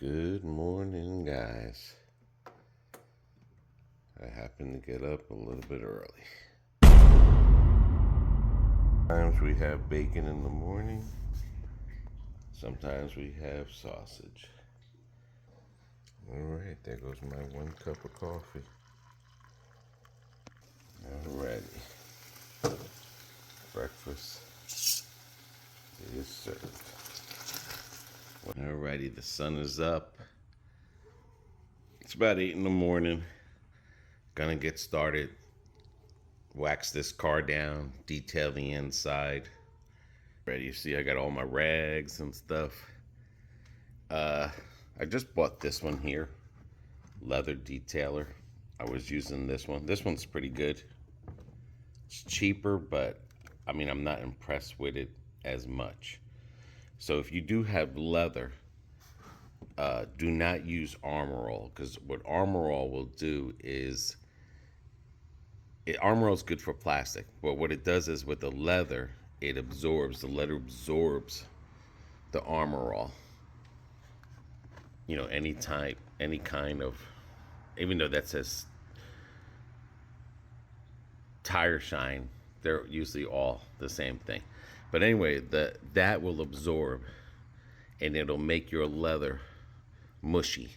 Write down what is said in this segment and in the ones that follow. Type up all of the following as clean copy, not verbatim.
Good morning, guys. I happen to get up a little bit early. Sometimes we have bacon in the morning. Sometimes we have sausage. All right, there goes my 1 cup of coffee. Alrighty. Breakfast is served. Alrighty, the sun is up. It's about 8 in the morning. Gonna get started. Wax this car down, detail the inside. Ready, you see I got all my rags and stuff. I just bought this one here, leather detailer. I was using this one. This one's pretty good. It's cheaper, but I mean, I'm not impressed with it as much. So if you do have leather, do not use Armor All, because what Armor All will do is, Armor All is good for plastic, but what it does is with the leather, it absorbs, the leather absorbs the Armor All. You know, any type, any kind of, even though that says tire shine, they're usually all the same thing. But anyway, that will absorb, and it'll make your leather mushy.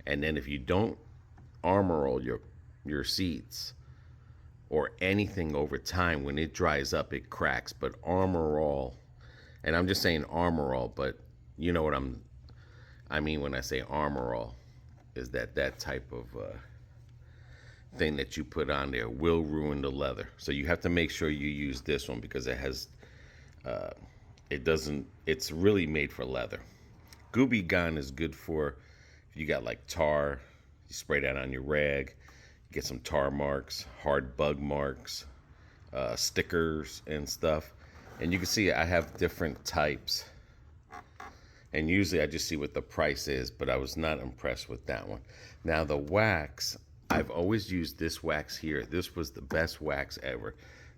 And then if you don't Armor All your seats or anything over time, when it dries up, it cracks. But Armor All, and I'm just saying Armor All, but you know what I mean when I say Armor All, is that type of thing that you put on there will ruin the leather. So you have to make sure you use this one, because it has it's really made for leather. Gooby Gone is good for if you got like tar, you spray that on your rag, get some tar marks, hard bug marks, stickers and stuff. And you can see I have different types, and usually I just see what the price is, but I was not impressed with that one. Now the wax, I've always used this wax here. This was the best wax ever.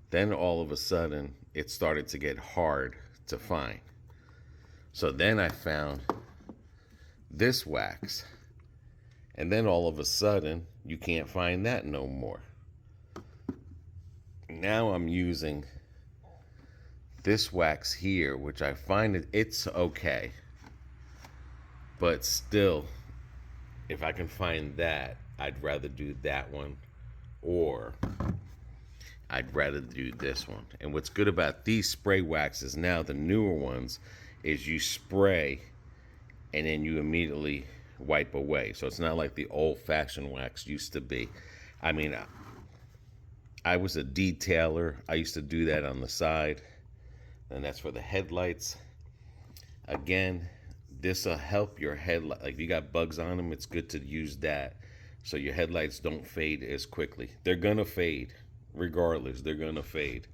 Then all of a sudden it started to get hard to find. So then I found this wax, and then all of a sudden you can't find that no more. Now I'm using this wax here, which I find it's okay, but still, if I can find that, I'd rather do that one, or I'd rather do this one. And what's good about these spray waxes now, the newer ones, is you spray and then you immediately wipe away. So it's not like the old-fashioned wax used to be. I mean, I was a detailer. I used to do that on the side, and that's for the headlights. Again, this will help your headlight. Like if you got bugs on them, it's good to use that, so your headlights don't fade as quickly. They're gonna fade regardless. They're gonna fade.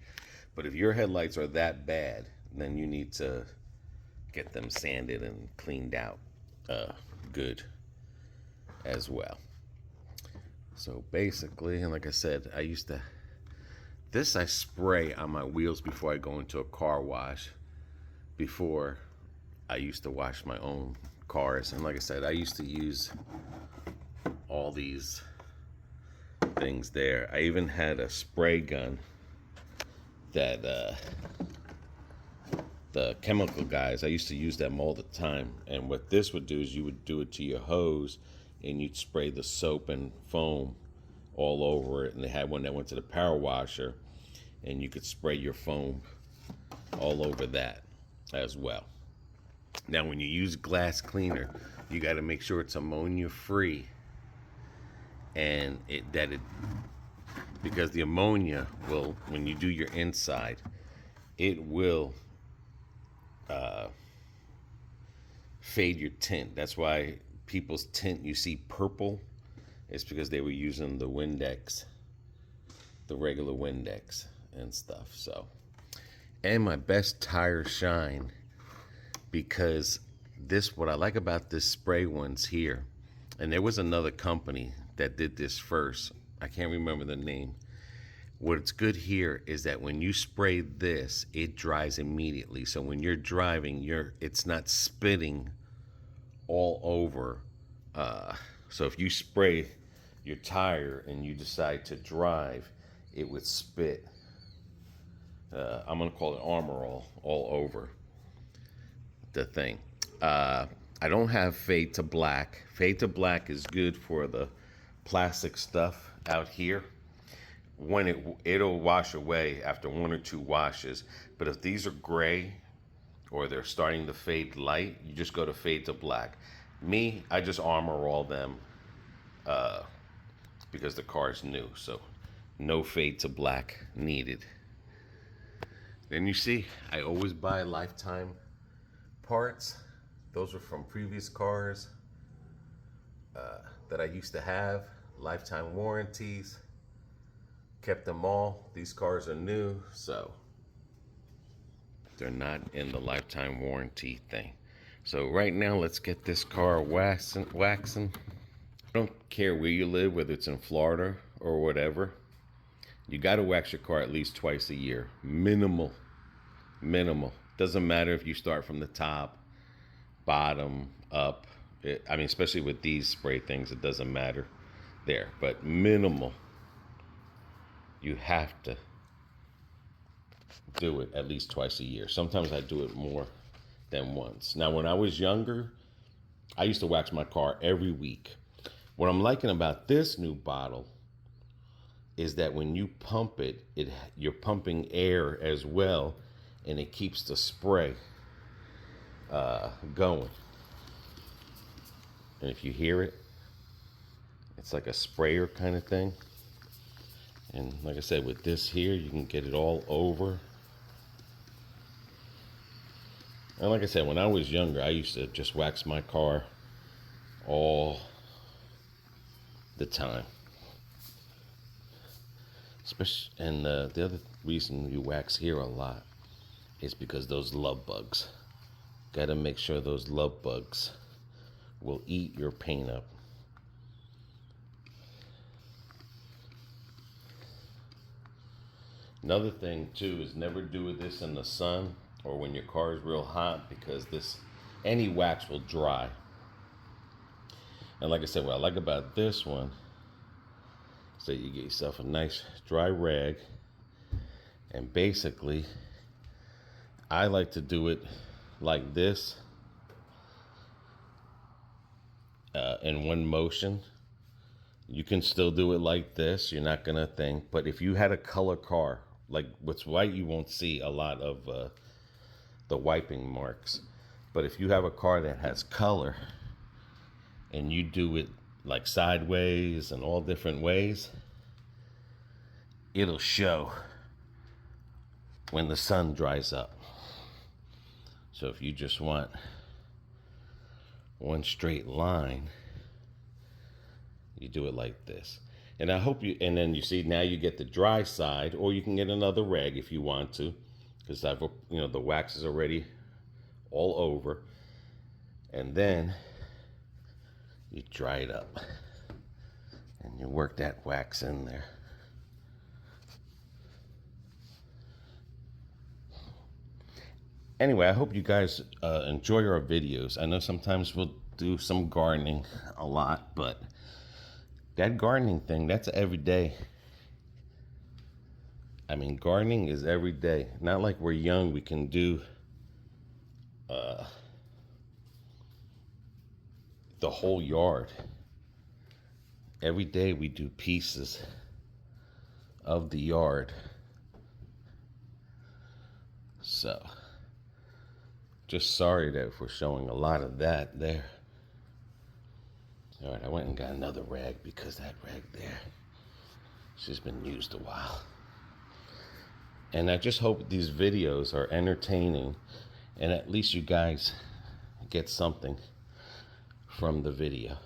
But if your headlights are that bad, then you need to get them sanded and cleaned out good as well. So basically, and like I said, I spray on my wheels before I go into a car wash. Before, I used to wash my own cars, and like I said, I used to use all these things there. I even had a spray gun that the chemical guys, I used to use them all the time. And what this would do is you would do it to your hose, and you'd spray the soap and foam all over it. And they had one that went to the power washer, and you could spray your foam all over that as well. Now when you use glass cleaner, you got to make sure it's ammonia free, and because the ammonia will, when you do your inside, it will fade your tint. That's why people's tint, you see purple, it's because they were using the Windex, the regular Windex and stuff. So, and my best tire shine, because what I like about this spray ones here, and there was another company that did this first, I can't remember the name. What's good here is that when you spray this, it dries immediately. So when you're driving, it's not spitting all over. So if you spray your tire and you decide to drive, it would spit, I'm gonna call it Armor all over the thing. I don't have Fade to Black. Fade to Black is good for the plastic stuff out here. When it'll wash away after 1 or 2 washes. But if these are gray or they're starting to fade light, you just go to Fade to Black. Me, I just Armor all them because the car is new, so no Fade to Black needed. Then you see, I always buy lifetime parts. Those are from previous cars that I used to have, lifetime warranties. Kept them all. These cars are new, so they're not in the lifetime warranty thing. So right now, let's get this car waxing. I don't care where you live, whether it's in Florida or whatever. You got to wax your car at least twice a year. Minimal. Doesn't matter if you start from the top, bottom, up. I mean, especially with these spray things, it doesn't matter there. But minimal. You have to do it at least twice a year. Sometimes I do it more than once. Now, when I was younger, I used to wax my car every week. What I'm liking about this new bottle is that when you pump it, you're pumping air as well, and it keeps the spray going. And if you hear it, it's like a sprayer kind of thing. And like I said, with this here, you can get it all over. And like I said, when I was younger, I used to just wax my car all the time. Especially, and the other reason you wax here a lot is because those love bugs. Got to make sure those love bugs will eat your paint up. Another thing too is never do this in the sun or when your car is real hot, because any wax will dry. And like I said, what I like about this one is that you get yourself a nice dry rag, and basically I like to do it like this in one motion. You can still do it like this, you're not gonna think, but if you had a color car, like what's white, you won't see a lot of the wiping marks. But if you have a car that has color and you do it like sideways and all different ways, it'll show when the sun dries up. So if you just want one straight line, you do it like this. And I hope and then you see, now you get the dry side, or you can get another rag if you want to, because the wax is already all over. And then you dry it up and you work that wax in there. Anyway, I hope you guys enjoy our videos. I know sometimes we'll do some gardening a lot, but that gardening thing, that's every day. I mean, gardening is every day. Not like we're young, we can do the whole yard. Every day we do pieces of the yard. So, just sorry that we're showing a lot of that there. All right, I went and got another rag because that rag there, she's been used a while. And I just hope these videos are entertaining and at least you guys get something from the video.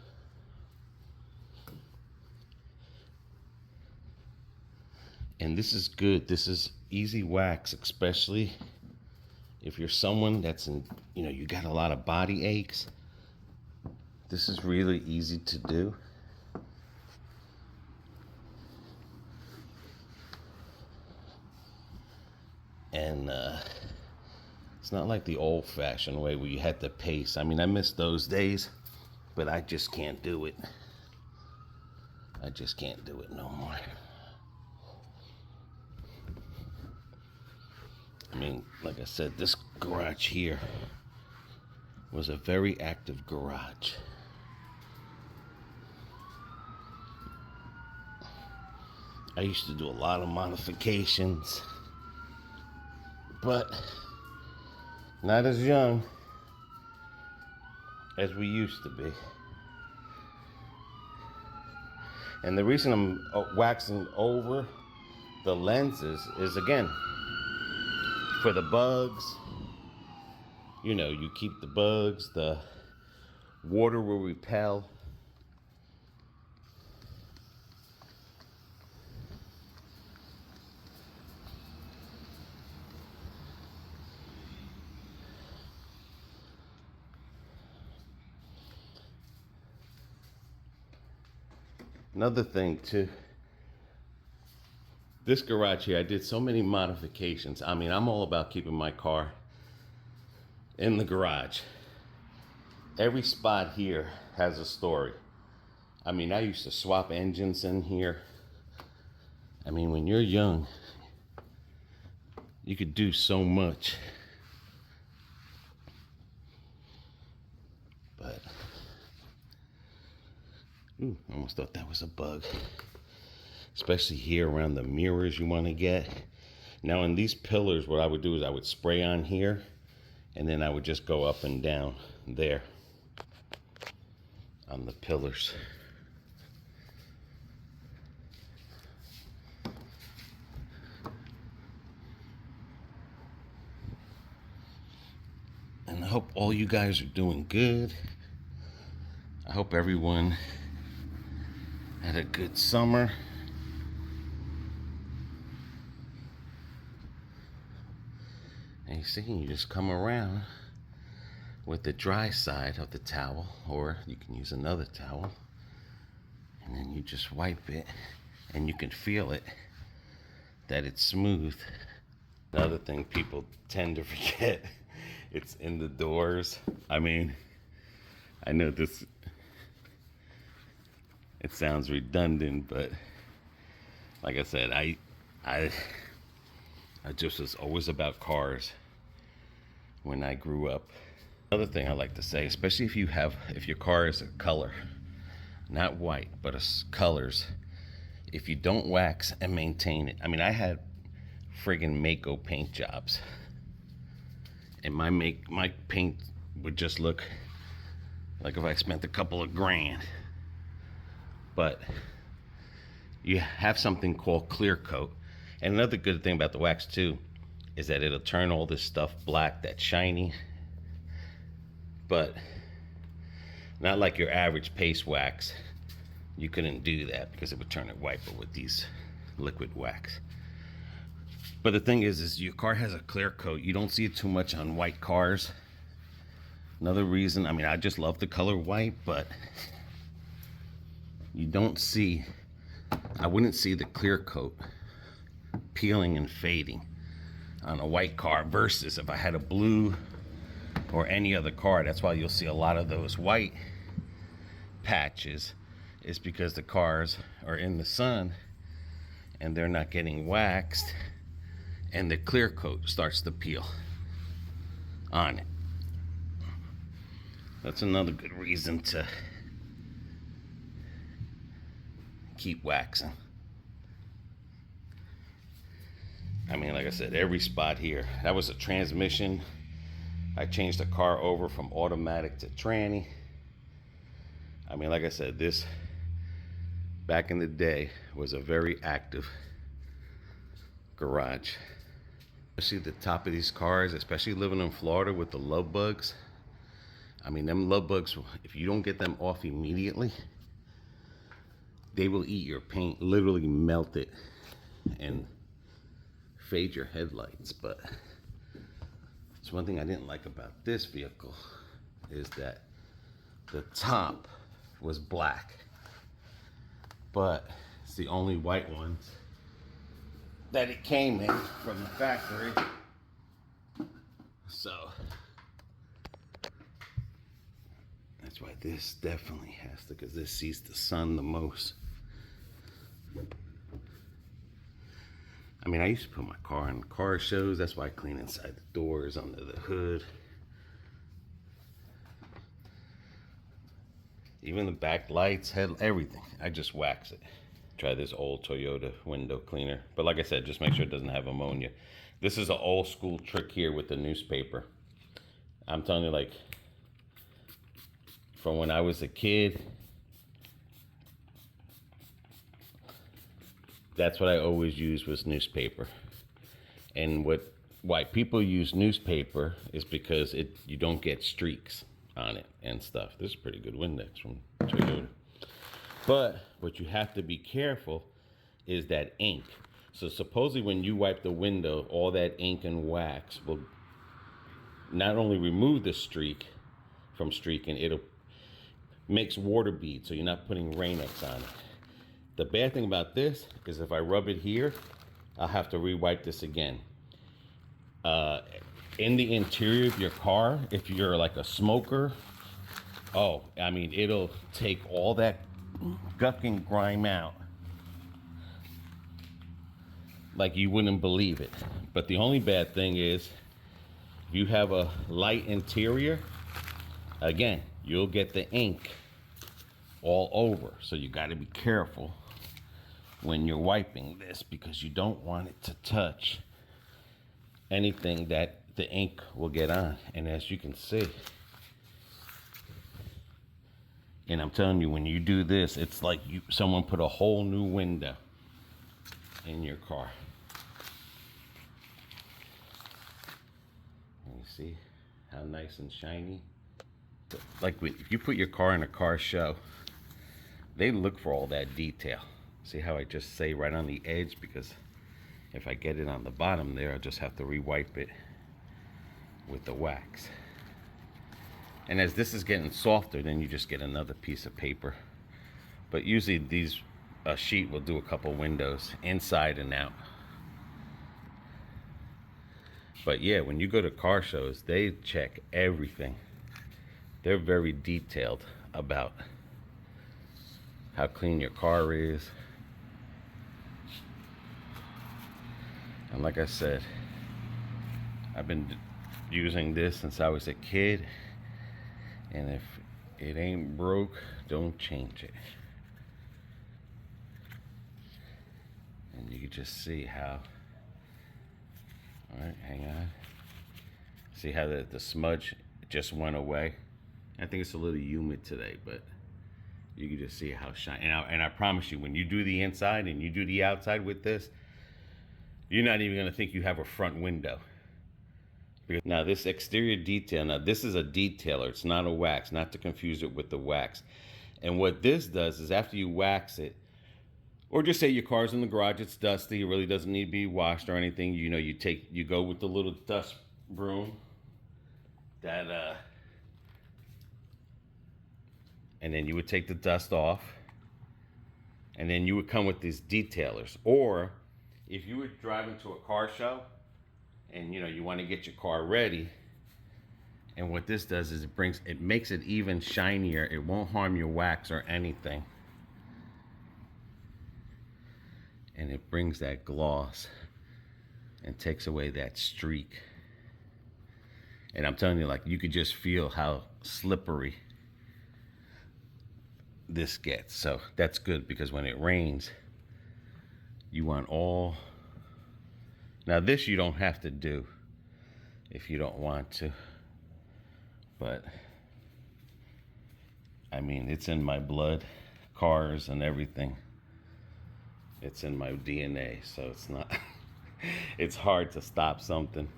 And this is good. This is easy wax, especially if you're someone that's you got a lot of body aches. This is really easy to do. And it's not like the old-fashioned way where you had to pace. I mean, I miss those days But I just can't do it. I just can't do it no more. I mean, like I said, this garage here was a very active garage. I used to do a lot of modifications, but not as young as we used to be. And the reason I'm waxing over the lenses is, again, for the bugs. You know, you keep the bugs, the water will repel. Another thing too, this garage here, I did so many modifications. I mean, I'm all about keeping my car in the garage. Every spot here has a story. I mean, I used to swap engines in here. I mean, when you're young, you could do so much. But ooh, I almost thought that was a bug. Especially here around the mirrors you want to get. Now in these pillars, what I would do is I would spray on here, and then I would just go up and down there on the pillars. And I hope all you guys are doing good. I hope everyone had a good summer. And you see, you just come around with the dry side of the towel, or you can use another towel, and then you just wipe it, and you can feel it, that it's smooth. Another thing people tend to forget, it's in the doors. I mean, I know this, it sounds redundant, but like I said, I just was always about cars when I grew up. Another thing I like to say, especially if your car is a color, not white, but colors, if you don't wax and maintain it. I mean, I had friggin' Mako paint jobs, and my paint would just look like if I spent a couple of grand. But you have something called clear coat. And another good thing about the wax too is that it'll turn all this stuff black, that's shiny. But not like your average paste wax. You couldn't do that because it would turn it white, but with these liquid wax. But the thing is your car has a clear coat. You don't see it too much on white cars. Another reason, I mean, I just love the color white, but you don't see, I wouldn't see the clear coat peeling and fading on a white car versus if I had a blue or any other car. That's why you'll see a lot of those white patches, is because the cars are in the sun and they're not getting waxed, and the clear coat starts to peel on it. That's another good reason to keep waxing. I mean, like I said, every spot here. That was a transmission. I changed the car over from automatic to tranny. I mean, like I said, this back in the day was a very active garage. Especially the top of these cars, especially living in Florida with the love bugs. I mean, them love bugs, if you don't get them off immediately, they will eat your paint, literally melt it and fade your headlights. But it's one thing I didn't like about this vehicle is that the top was black, but it's the only white ones that it came in from the factory. So That's why this definitely has to, because this sees the sun the most. I mean, I used to put my car in car shows. That's why I clean inside the doors, under the hood. Even the back lights, head, everything. I just wax it. Try this old Toyota window cleaner. But like I said, just make sure it doesn't have ammonia. This is an old school trick here with the newspaper. I'm telling you, like, from when I was a kid, that's what I always used was newspaper. And why people use newspaper is because you don't get streaks on it and stuff. This is pretty good Windex from Toyota. But what you have to be careful is that ink. So supposedly when you wipe the window, all that ink and wax will not only remove the streak from streaking, it'll makes water beads, so you're not putting Rain-X on it. The bad thing about this is if I rub it here, I'll have to re-wipe this again. In the interior of your car, if you're like a smoker, oh, I mean, it'll take all that guck and grime out like you wouldn't believe it. But the only bad thing is, if you have a light interior, again, you'll get the ink all over. So you got to be careful when you're wiping this, because you don't want it to touch anything that the ink will get on. And as you can see, and I'm telling you, when you do this, it's like someone put a whole new window in your car. And you see how nice and shiny. Like if you put your car in a car show, they look for all that detail. See how I just say right on the edge, because if I get it on the bottom there, I'll just have to re-wipe it with the wax. And as this is getting softer, then you just get another piece of paper. But usually a sheet will do a couple windows inside and out. But yeah, when you go to car shows, they check everything. They're very detailed about how clean your car is. And like I said, I've been using this since I was a kid. And if it ain't broke, don't change it. And you can just see how, all right, hang on. See how the smudge just went away? I think it's a little humid today, but you can just see how shiny. And I promise you, when you do the inside and you do the outside with this, you're not even gonna think you have a front window. Because now this exterior detail, now this is a detailer, it's not a wax, not to confuse it with the wax. And what this does is after you wax it, or just say your car's in the garage, it's dusty, it really doesn't need to be washed or anything, you know, you go with the little dust broom that and then you would take the dust off, and then you would come with these detailers. Or if you were driving to a car show and you know you want to get your car ready, and what this does is it makes it even shinier. It won't harm your wax or anything, and it brings that gloss and takes away that streak. And I'm telling you, like, you could just feel how slippery this gets. So that's good, because when it rains, you want all. Now this you don't have to do if you don't want to, but I mean, it's in my blood, cars and everything. It's in my DNA, so it's not it's hard to stop something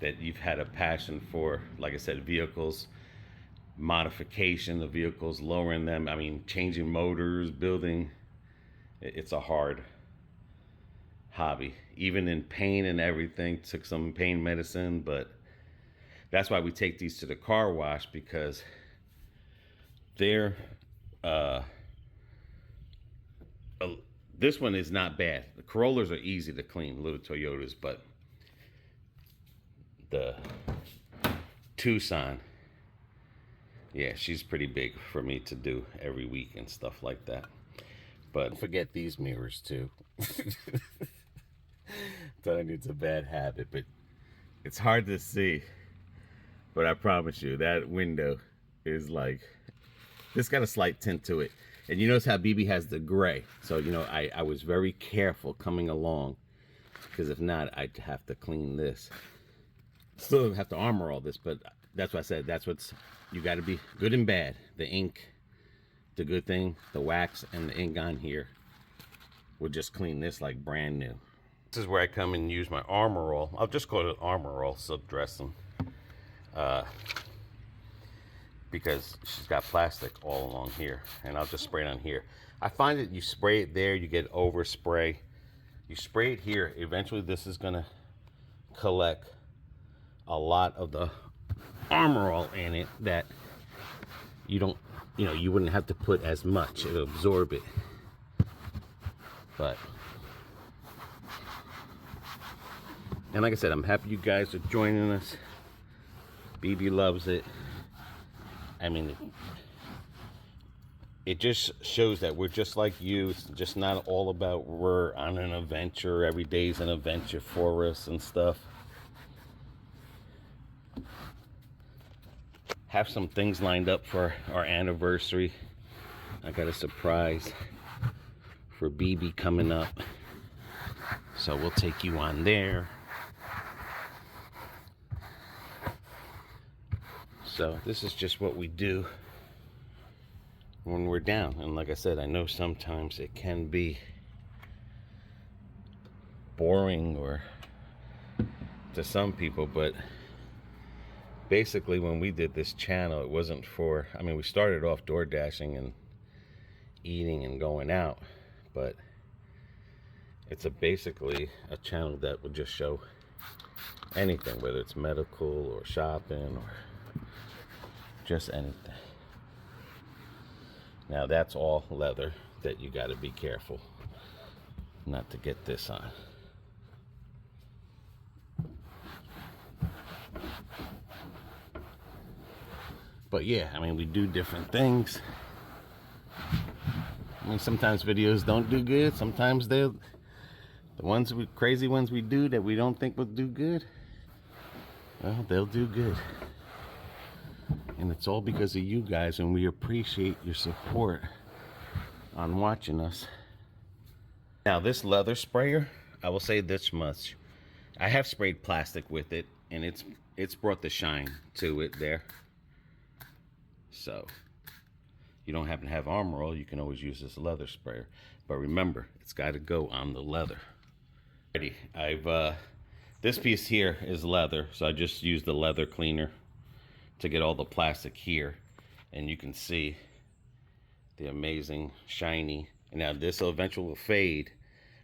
that you've had a passion for. Like I said, vehicles, modification of vehicles, lowering them, I mean, changing motors, building. It's a hard hobby, even in pain and everything. Took some pain medicine, but that's why we take these to the car wash, because they're this one is not bad. The Corollas are easy to clean, little Toyotas, but the Tucson, Yeah, she's pretty big for me to do every week and stuff like that. But don't forget these mirrors too. Telling you it's a bad habit, but it's hard to see. But I promise you, that window is like, it's got a slight tint to it. And you notice how BB has the gray. So, you know, I was very careful coming along, because if not, I'd have to clean this. Still have to armor all this, but that's what I said. That's what's, you got to be good and bad. The ink, the good thing, the wax and the ink on here will just clean this like brand new. This is where I come and use my Armor All. I'll just call it Armor All Silk Dressing. Because she's got plastic all along here, and I'll just spray it on here. I find that you spray it there, you get overspray. You spray it here, eventually this is gonna collect a lot of the Armor All in it that you don't, you know, you wouldn't have to put as much. It'll absorb it. But, and like I said, I'm happy you guys are joining us. BB loves it. I mean, it just shows that we're just like you. It's just not all about we're on an adventure. Every day's an adventure for us and stuff. Have some things lined up for our anniversary. I got a surprise for BB coming up, so we'll take you on there. So this is just what we do when we're down. And like I said, I know sometimes it can be boring or to some people, but basically when we did this channel, it wasn't for, I mean, we started off door dashing and eating and going out, but it's basically a channel that would just show anything, whether it's medical or shopping or just anything. Now that's all leather that you got to be careful not to get this on. But yeah, I mean, we do different things. I mean, sometimes videos don't do good. Sometimes they're the ones, crazy ones we do that we don't think will do good. Well, they'll do good. And it's all because of you guys, and we appreciate your support on watching us. Now this leather sprayer, I will say this much. I have sprayed plastic with it, and it's brought the shine to it there. So you don't happen to have Armor All, you can always use this leather sprayer. But remember, it's got to go on the leather. This piece here is leather, so I just used the leather cleaner to get all the plastic here, and you can see the amazing shiny. And now this will eventually fade,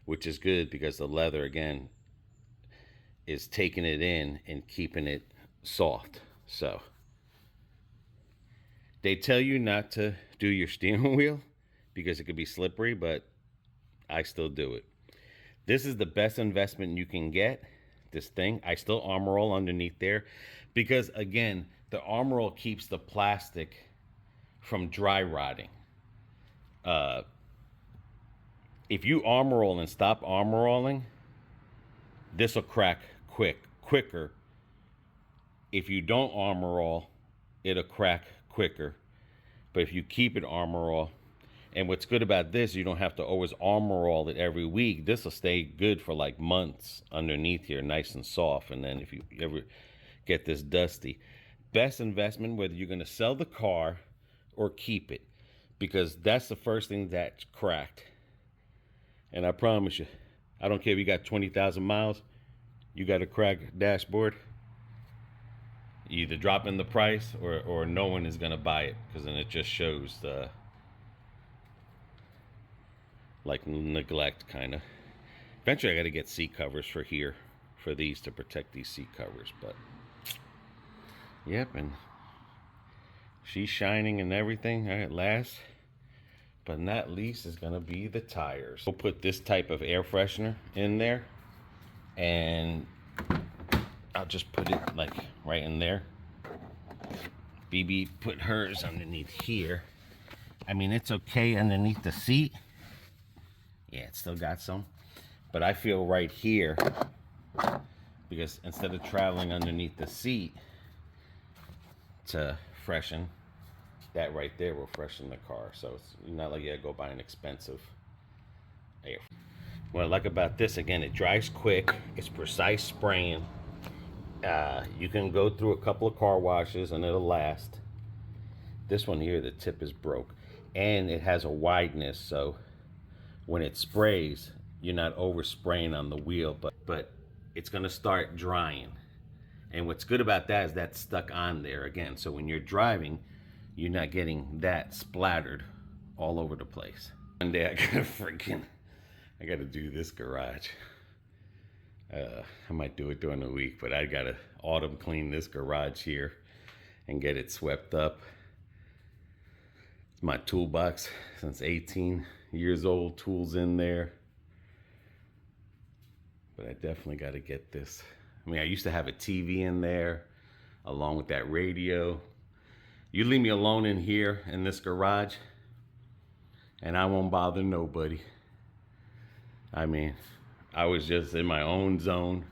which is good because the leather again is taking it in and keeping it soft. So they tell you not to do your steering wheel because it could be slippery, but I still do it. This is the best investment you can get, this thing. I still Armor All underneath there because again, the Armor All keeps the plastic from dry rotting. If you Armor All and stop Armor Alling, this will crack quicker. If you don't Armor All, it'll crack quicker. But if you keep it Armor All, and what's good about this, you don't have to always Armor All it every week. This will stay good for like months underneath here, nice and soft. And then if you ever get this dusty, best investment, whether you're going to sell the car or keep it, because that's the first thing that's cracked. And I promise you, I don't care if you got 20,000 miles, you got a cracked dashboard, you either drop in the price or no one is going to buy it, because then it just shows the like neglect kind of. Eventually I got to get seat covers for here, for these, to protect these seat covers. But yep, and she's shining and everything. All right, last but not least is gonna be the tires. We'll put this type of air freshener in there, and I'll just put it like right in there, BB put hers underneath here. I mean, it's okay underneath the seat. Yeah, it still got some. But I feel right here, because instead of traveling underneath the seat to freshen, that right there will freshen the car. So it's not like you gotta go buy an expensive air. What I like about this, again, it dries quick. It's precise spraying. You can go through a couple of car washes and it'll last. This one here, the tip is broke. And it has a wideness, so when it sprays, you're not overspraying on the wheel, but it's gonna start drying. And what's good about that is that's stuck on there again. So when you're driving, you're not getting that splattered all over the place. One day I gotta do this garage. I might do it during the week, but I gotta autumn clean this garage here and get it swept up. It's my toolbox since 18 years old, tools in there. But I definitely gotta get this. I mean, I used to have a TV in there along with that radio. You leave me alone in here in this garage and I won't bother nobody. I mean, I was just in my own zone.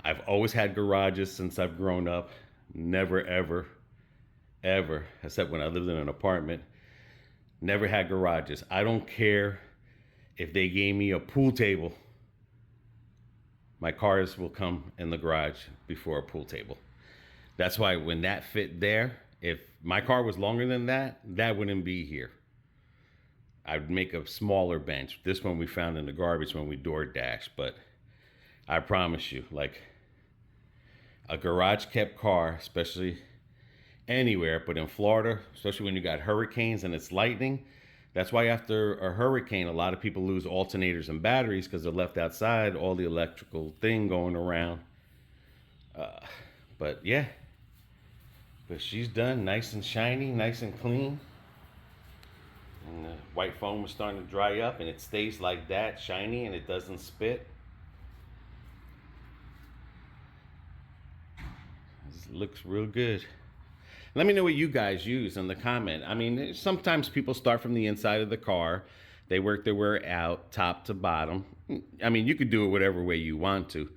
I've always had garages since I've grown up. Never, ever, except when I lived in an apartment, never had garages. I don't care if they gave me a pool table. My cars will come in the garage before a pool table. That's why when that fit there, if my car was longer than that, that wouldn't be here. I'd make a smaller bench. This one we found in the garbage when we door dashed, but I promise you, like a garage kept car, especially anywhere, but in Florida, especially when you got hurricanes and it's lightning, that's why after a hurricane, a lot of people lose alternators and batteries because they're left outside, all the electrical thing going around. But yeah, but she's done, nice and shiny, nice and clean. And the white foam is starting to dry up and it stays like that, shiny, and it doesn't spit. It looks real good. Let me know what you guys use in the comment. I mean, sometimes people start from the inside of the car. They work their way out, top to bottom. I mean, you could do it whatever way you want to.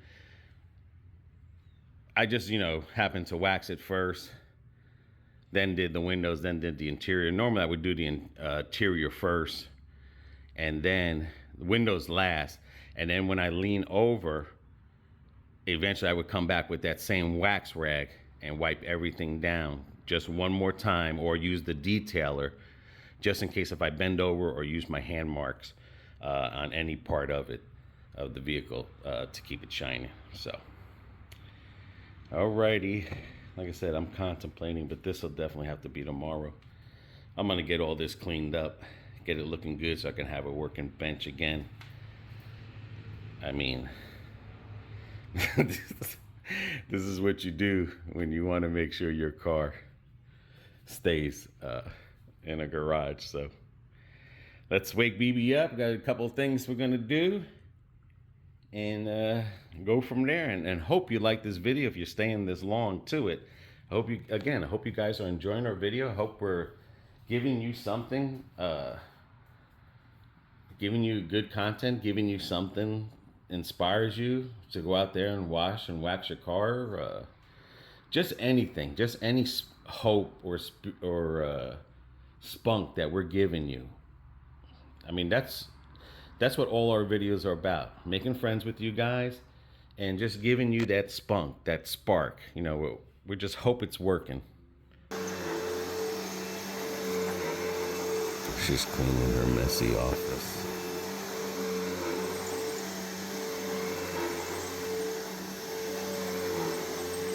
I just, happened to wax it first, then did the windows, then did the interior. Normally I would do the interior first, and then the windows last. And then when I lean over, eventually I would come back with that same wax rag and wipe everything down just one more time, or use the detailer just in case if I bend over or use my hand marks on any part of the vehicle to keep it shiny. So, alrighty. Like I said, I'm contemplating, but this will definitely have to be tomorrow. I'm gonna get all this cleaned up, get it looking good so I can have a working bench again. I mean, this is what you do when you want to make sure your car stays in a garage. So let's wake BB up. Got a couple of things we're gonna do and go from there, and hope you like this video if you're staying this long to it. I hope you guys are enjoying our video. I hope we're giving you something, giving you good content, giving you something inspires you to go out there and wash and wax your car. Just anything, just any hope or spunk that we're giving you. I mean, that's what all our videos are about. Making friends with you guys and just giving you that spunk, that spark. We just hope it's working. She's cleaning her messy office.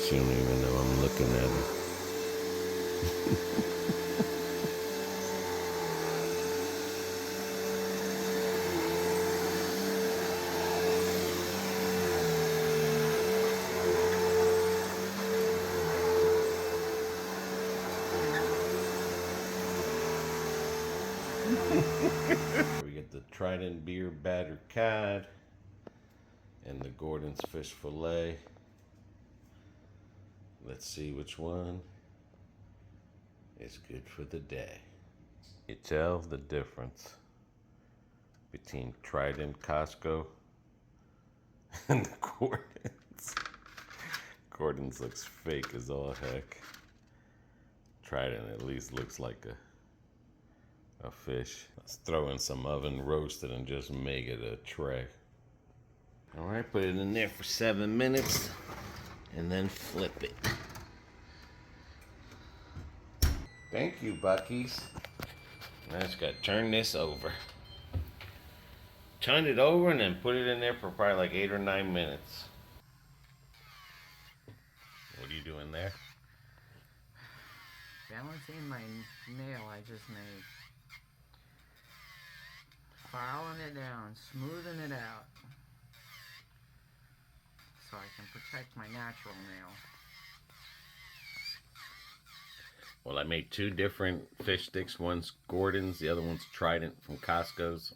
She don't even know I'm looking at her. We get the Trident beer battered cod and the Gorton's fish fillet. Let's see which one. is good for the day. You tell the difference between Trident Costco and the Gorton's. Gorton's looks fake as all heck. Trident at least looks like a fish. Let's throw in some oven roasted and just make it a tray. All right, put it in there for 7 minutes and then flip it. Thank you, Bucky's. Now I just gotta turn this over. Turn it over and then put it in there for probably like 8 or 9 minutes. What are you doing there? Balancing my nail I just made. Filing it down, smoothing it out. So I can protect my natural nail. Well, I made 2 different fish sticks. One's Gorton's, the other one's Trident from Costco's.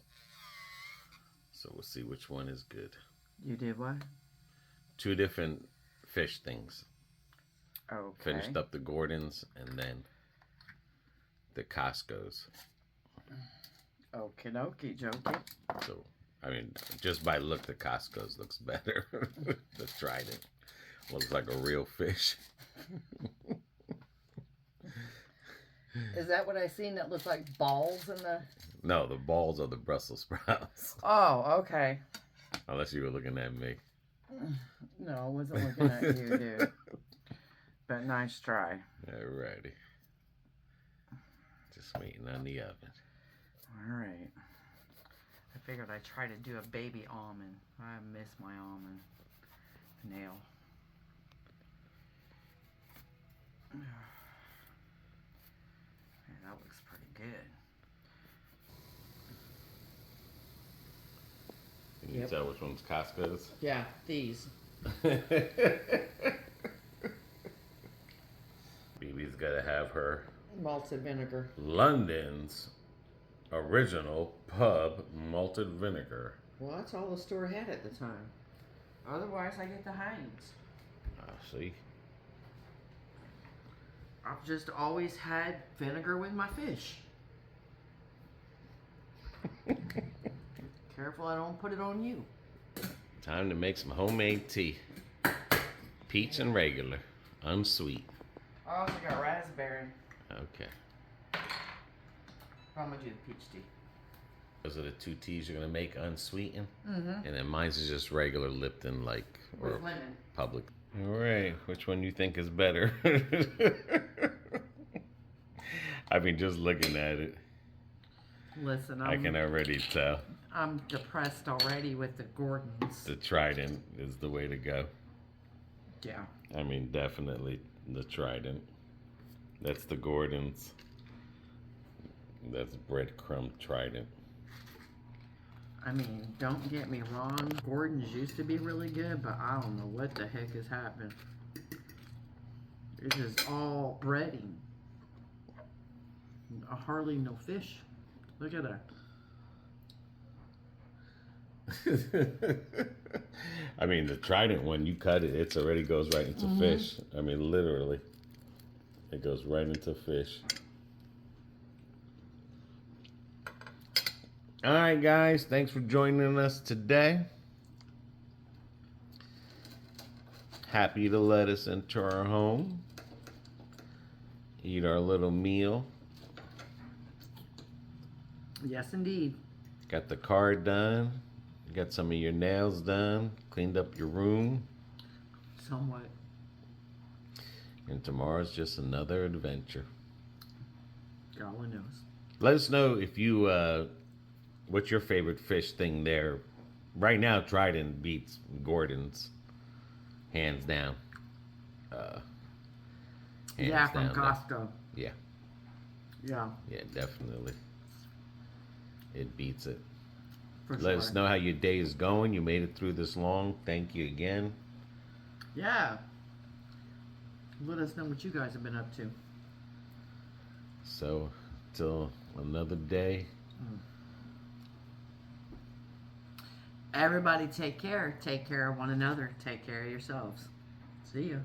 So we'll see which one is good. You did what? 2 different fish things. Okay. Finished up the Gorton's and then the Costco's. Okie dokie, jokey. So, I mean, just by look, the Costco's looks better. The Trident looks like a real fish. Is that what I seen that looks like balls in the... No, the balls are the Brussels sprouts. Oh, okay. Unless you were looking at me. No, I wasn't looking at you, dude. But nice try. Alrighty. Just waiting on the oven. Alright. I figured I'd try to do a baby almond. I miss my almond nail. Man, that looks pretty good. Can you tell which one's Costco's? Yeah, these. BB's gotta have her Malted vinegar. London's original pub malted vinegar. Well, that's all the store had at the time. Otherwise, I get the Heinz. See? I've just always had vinegar with my fish. Careful I don't put it on you. Time to make some homemade tea. Peach and regular. Unsweet. I also got raspberry. Okay. I'm gonna do the peach tea. Those are the 2 teas you're gonna make unsweetened. Mm-hmm. And then mine's is just regular Lipton, like, or With lemon. public. All right, which one you think is better? I mean, just looking at it, Listen, I can already tell. I'm depressed already with the Gortons. The Trident is the way to go. Yeah. I mean, definitely the Trident. That's the Gorton's. That's breadcrumb Trident. I mean, don't get me wrong. Gorton's used to be really good, but I don't know what the heck has happened. It's just all breading. Hardly no fish. Look at that. I mean, the Trident one, you cut it, it already goes right into fish. I mean, literally. It goes right into fish. All right, guys. Thanks for joining us today. Happy to let us into our home. Eat our little meal. Yes, indeed. Got the car done. Got some of your nails done. Cleaned up your room. Somewhat. And tomorrow's just another adventure. God only knows. Let us know if you, what's your favorite fish thing there? Right now, Trident beats Gorton's. Hands down. Yeah, from Costco. Yeah. Yeah. Yeah, definitely. It beats it. For Let sure. us know how your day is going. You made it through this long. Thank you again. Yeah. Let us know what you guys have been up to. So, till another day. Everybody take care. Take care of one another. Take care of yourselves. See ya.